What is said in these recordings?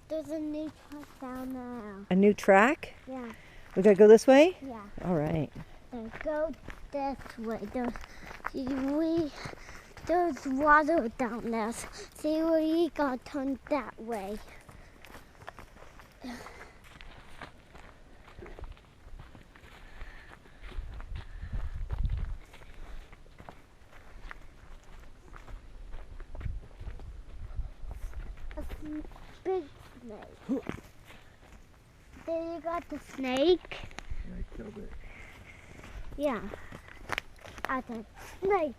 There's a new track down there. A new track? Yeah. We gotta go this way? Yeah. All right. Then go this way. There's water down there. See, we gotta turn that way. A big snake. There you got the snake. I killed it. Yeah. I said snake.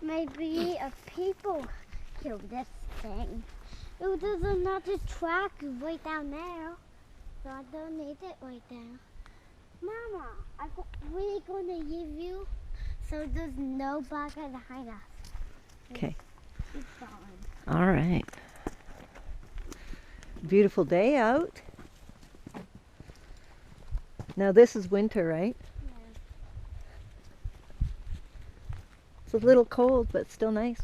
Maybe a people killed this thing. Oh, there's another track right down there. So I don't need it right there. Mama, we're going to give you so there's no bugger behind us. Okay. Keep going. All right. Beautiful day out. Now this is winter, right? Yeah. It's a little cold, but still nice.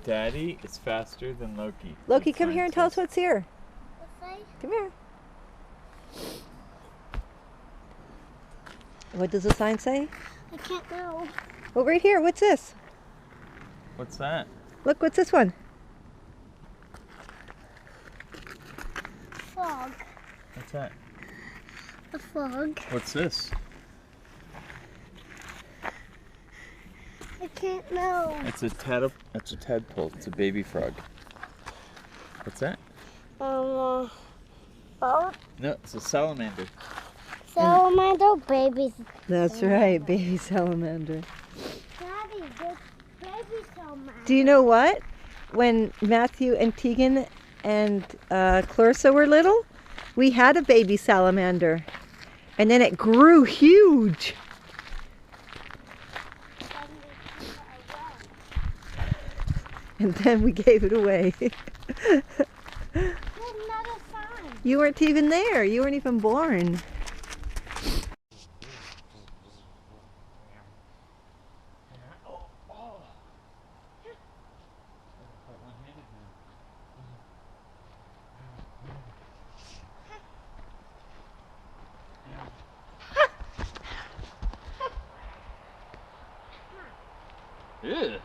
Daddy is faster than Loki. Loki, come here and tell us what's here. What's that? Come here. What does the sign say? I can't know. Oh, right here. What's this? What's that? Look, what's this one? Frog. What's that? A frog. What's this? I can't know. It's a tadpole. It's a baby frog. What's that? Boat. No, it's a salamander. Salamander babies. That's right, baby salamander. Daddy, this baby salamander. Do you know what? When Matthew and Tegan and Clarissa were little, we had a baby salamander. And then it grew huge. And then we gave it away. There's another sign. You weren't even there. You weren't even born. Ew.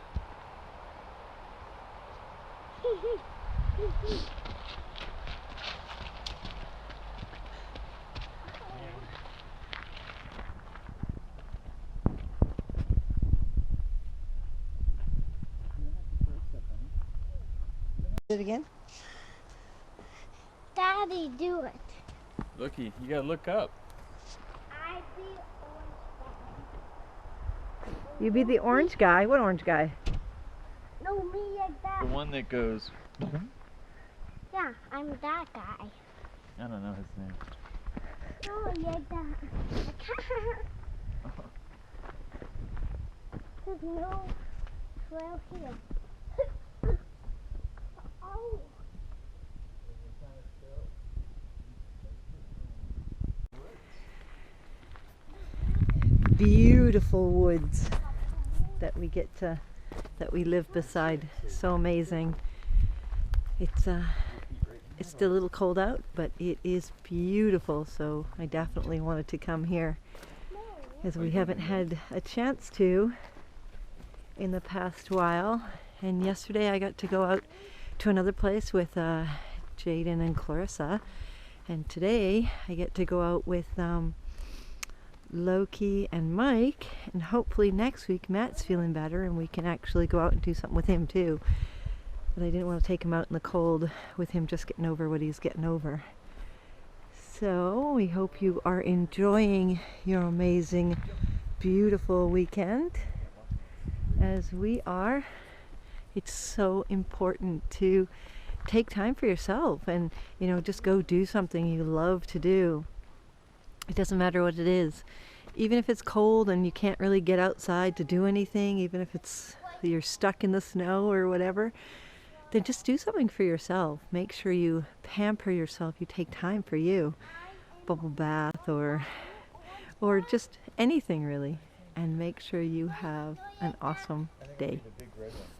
Do it again? Daddy, do it. Looky, you gotta look up. I be orange You be the orange guy. What orange guy? guy. No, me like that. The one that goes. Yeah, I'm that guy. I don't know his name. No, like that. There's no trail here. Oh. Beautiful woods that we live beside. So amazing. It's still a little cold out, but it is beautiful, so I definitely wanted to come here as we haven't had a chance to in the past while. And yesterday I got to go out to another place with Jaden and Clarissa, and today I get to go out with Loki and Mike, and hopefully next week Matt's feeling better and we can actually go out and do something with him too. But I didn't want to take him out in the cold with him just getting over what he's getting over. So we hope you are enjoying your amazing, beautiful weekend as we are. It's so important to take time for yourself and, you know, just go do something you love to do. It doesn't matter what it is. Even if it's cold and you can't really get outside to do anything, even if you're stuck in the snow or whatever, then just do something for yourself. Make sure you pamper yourself. You take time for you. Bubble bath or just anything really. And make sure you have an awesome day. The big red one.